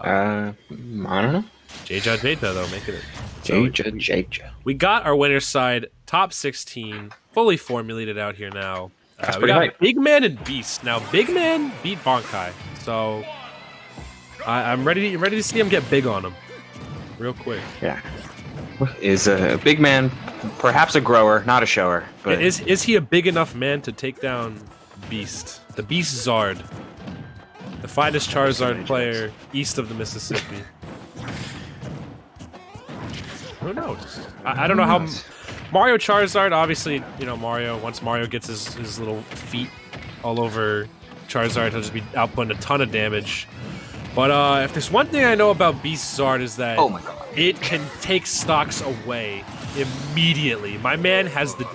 I don't know. Jada though, making it. Jaja. We got our winner's side, top 16, fully formulated out here now. That's We pretty got hype. Big Man and Beast. Now, Big Man beat Bonkai, so I'm ready to see him get big on him, real quick. Yeah. Is a big man, perhaps a grower, not a shower. But is he a big enough man to take down Beast, the Beast Zard, the finest Charizard player east of the Mississippi? Who knows? I don't know how. Mario Charizard, obviously, you know, once Mario gets his little feet all over Charizard, he'll just be outputting a ton of damage. But if there's one thing I know about Beast Zard is that oh my god, it can take stocks away immediately. My man has the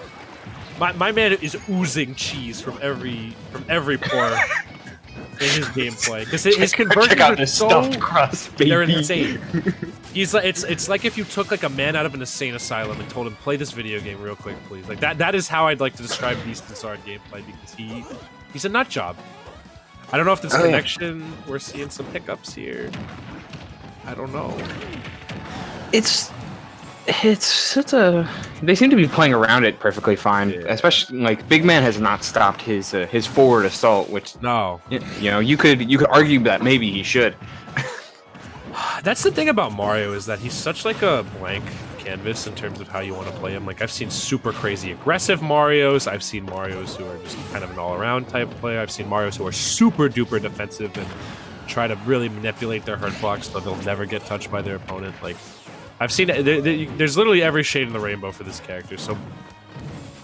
my man is oozing cheese from every pore in his gameplay because his conversions are so stuffed crust, baby. They're insane. He's like it's like if you took like a man out of an insane asylum and told him play this video game real quick, please. Like that is how I'd like to describe Beast and Zard gameplay because he's a nut job. I don't know if this connection we're seeing some hiccups here. I don't know. It's such a. They seem to be playing around it perfectly fine. Yeah. Especially like Big Man has not stopped his forward assault, which you know you could argue that maybe he should. That's the thing about Mario is that he's such like a blank canvas in terms of how you want to play him. Like I've seen super crazy aggressive Marios. I've seen Marios who are just kind of an all-around type player. I've seen Marios who are super duper defensive and try to really manipulate their hurt blocks so they'll never get touched by their opponent. Like I've seen there's literally every shade in the rainbow for this character. So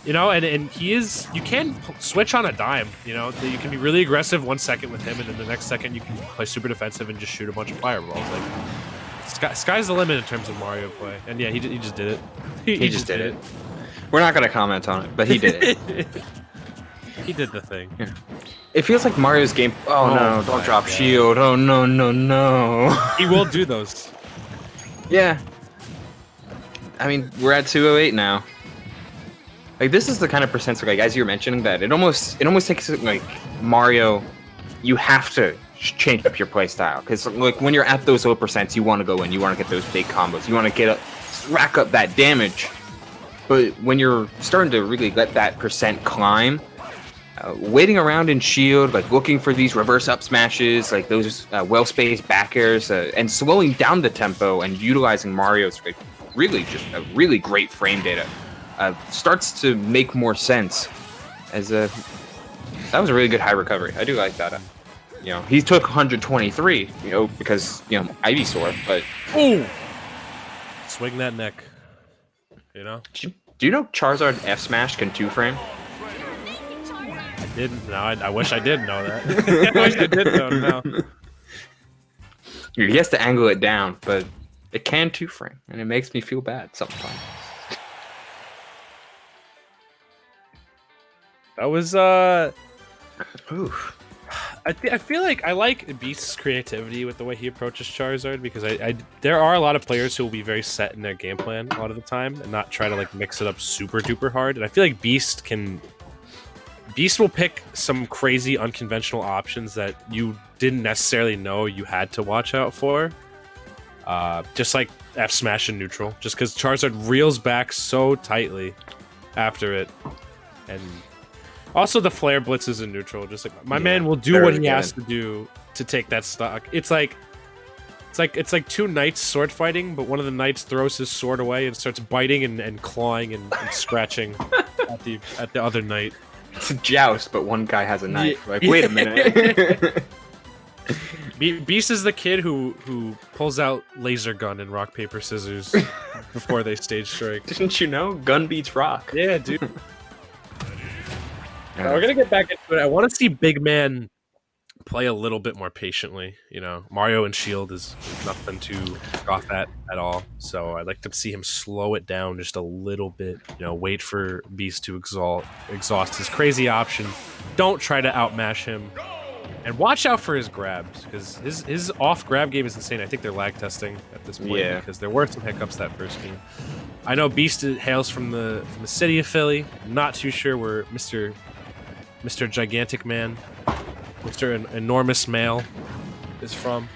you know, and he is. You can switch on a dime. You know, you can be really aggressive 1 second with him, and then the next second you can play super defensive and just shoot a bunch of fireballs. Like sky's the limit in terms of Mario play. And yeah, he just did it. He just did it. We're not gonna comment on it, but he did it. He did the thing. Yeah. It feels like Mario's game. Oh no! Don't drop God. Shield. Oh no! He will do those. Yeah. I mean, we're at 208 now. Like this is the kind of percent, like as you're mentioning, that it almost takes like Mario. You have to change up your play style because like when you're at those low percents, you want to go in, you want to get those big combos, you want to rack up that damage. But when you're starting to really let that percent climb, waiting around in shield, like looking for these reverse up smashes, like those well-spaced back airs, and slowing down the tempo and utilizing Mario's like really just a really great frame data. Starts to make more sense as that was a really good high recovery. I do like that. You know, he took 123, you know, because, you know, Ivysaur, but ooh, swing that neck. You know? Do you know Charizard F Smash can 2-frame? I didn't. No, I wish I did know that. I wish I did know now. He has to angle it down, but it can 2-frame, and it makes me feel bad sometimes. That was Oof. I feel like I like Beast's creativity with the way he approaches Charizard because there are a lot of players who will be very set in their game plan a lot of the time and not try to like mix it up super duper hard. And I feel like Beast will pick some crazy unconventional options that you didn't necessarily know you had to watch out for. Just like F Smash and neutral, just because Charizard reels back so tightly after it, and also the flare blitzes in neutral. Just like my man will do what he has to do to take that stock. It's like two knights sword fighting, but one of the knights throws his sword away and starts biting and clawing and scratching at the other knight. It's a joust, but one guy has a knife. Yeah. Like, wait a minute. Beast is the kid who pulls out laser gun and rock paper scissors before they stage strike. Didn't you know? Gun beats rock. Yeah, dude. We're gonna get back into it. I want to see Big Man play a little bit more patiently. You know, Mario and Shield is nothing to scoff at all. So I'd like to see him slow it down just a little bit. You know, wait for Beast to exhaust his crazy option. Don't try to outmash him. And watch out for his grabs, because his off grab game is insane. I think they're lag testing at this point because there were some hiccups that first game. I know Beast hails from the city of Philly. I'm not too sure where Mr. Gigantic Man, Mr. Enormous Male is from.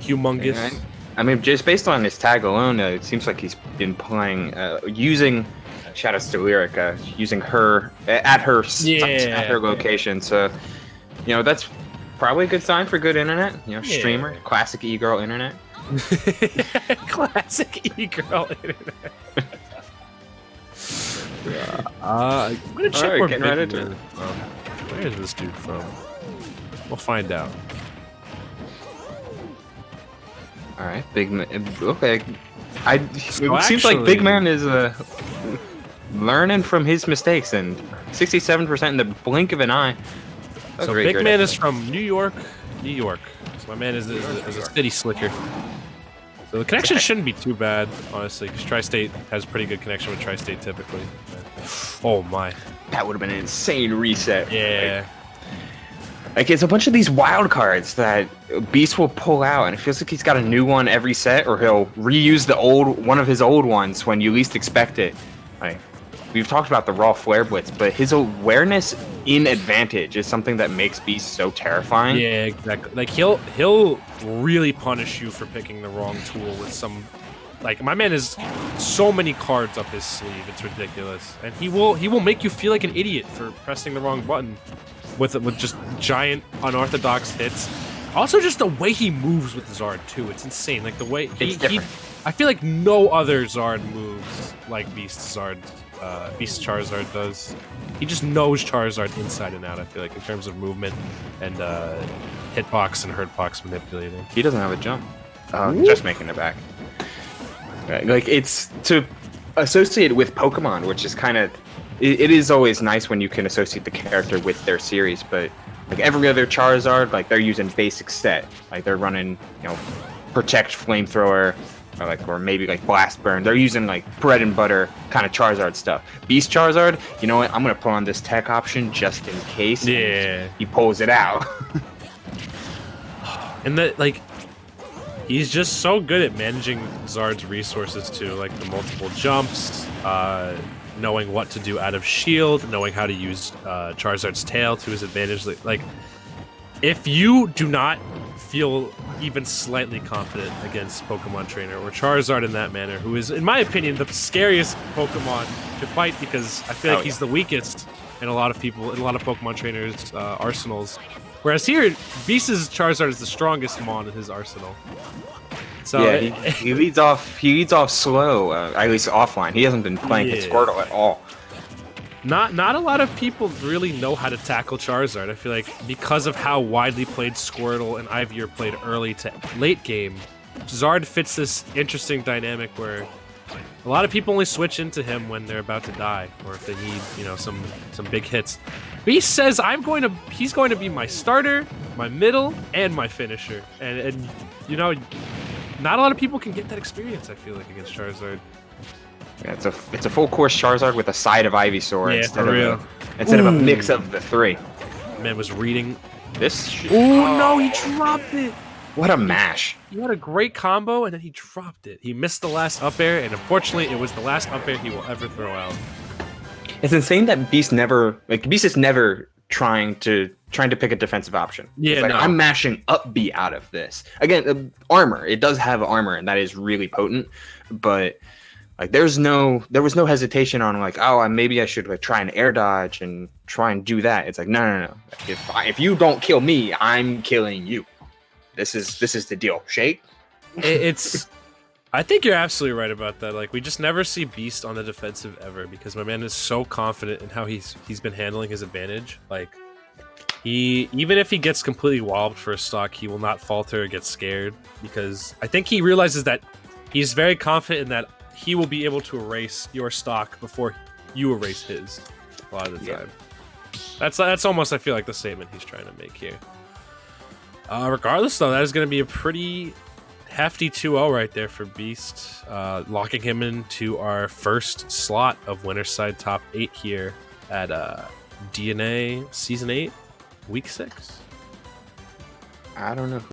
Humongous. Yeah, I mean, just based on his tag alone, it seems like he's been playing using Shadows to Lyrica, using her at her location. So, that's probably a good sign for good internet. Streamer, classic e-girl internet. Classic e-girl internet. I'm gonna check where getting right into it. Where is this dude from? We'll find out. All right, Big Man. Okay, it seems like Big Man is learning from his mistakes, and 67% in the blink of an eye. So Big Man is from New York, New York. So my man is a city slicker. So the connection shouldn't be too bad, honestly, because Tri-State has pretty good connection with Tri-State typically. Oh my. That would have been an insane reset. Yeah. Like, it's a bunch of these wild cards that Beast will pull out, and it feels like he's got a new one every set, or he'll reuse one of his old ones when you least expect it. Like, we've talked about the raw flare blitz, but his awareness in advantage is something that makes Beast so terrifying. Yeah, exactly. Like, he'll really punish you for picking the wrong tool with some. Like, my man has so many cards up his sleeve, it's ridiculous, and he will make you feel like an idiot for pressing the wrong button with just giant unorthodox hits. Also, just the way he moves with Zard too, it's insane. Like the way I feel like no other Zard moves like Beast Charizard does. He just knows Charizard inside and out, I feel like, in terms of movement and hitbox and hurtbox manipulating. He doesn't have a jump. Just making it back. Right. Like, it's to associate it with Pokemon, which is kind of... It is always nice when you can associate the character with their series, but like every other Charizard, like they're using basic set. Like they're running, Protect, Flamethrower, or maybe like Blast Burn. They're using like bread and butter kind of Charizard stuff. Beast Charizard, you know what? I'm gonna put on this tech option just in case. Yeah. He pulls it out. And he's just so good at managing Zard's resources too, like the multiple jumps, knowing what to do out of shield, knowing how to use Charizard's tail to his advantage. Like, if you do not feel even slightly confident against Pokemon Trainer or Charizard in that manner, who is, in my opinion, the scariest Pokemon to fight, because I feel like he's the weakest in a lot of Pokemon Trainers' arsenals. Whereas here, Beast's Charizard is the strongest Mon in his arsenal. So yeah, he leads off. He leads off slow, at least offline. He hasn't been playing his Squirtle at all. Not a lot of people really know how to tackle Charizard. I feel like because of how widely played Squirtle and Ivy are played early to late game, Zard fits this interesting dynamic where a lot of people only switch into him when they're about to die, or if they need, some big hits. Beast says he's going to be my starter, my middle, and my finisher, and not a lot of people can get that experience, I feel like, against Charizard. Yeah, it's a full course Charizard with a side of Ivysaur instead of a mix of the three. Man was reading this. Oh no, he dropped it. What a mash. He had a great combo, and then he dropped it. He missed the last up air, and unfortunately, it was the last up air he will ever throw out. It's insane that Beast is never trying to pick a defensive option. Yeah, no. I'm mashing up B out of this. Again, armor. It does have armor, and that is really potent. But like, there was no hesitation on like, maybe I should try an air dodge and try and do that. It's like, no. If you don't kill me, I'm killing you. This is the deal. Shake. I think you're absolutely right about that. Like, we just never see Beast on the defensive ever, because my man is so confident in how he's been handling his advantage. Like, even if he gets completely walled for a stock, he will not falter or get scared, because I think he realizes that he's very confident in that he will be able to erase your stock before you erase his a lot of the time. That's almost, I feel like, the statement he's trying to make here. Regardless, though, that is going to be a pretty hefty 2-0 right there for Beast, locking him into our first slot of Winner's Side Top 8 here at DNA Season 8, Week 6. I don't know.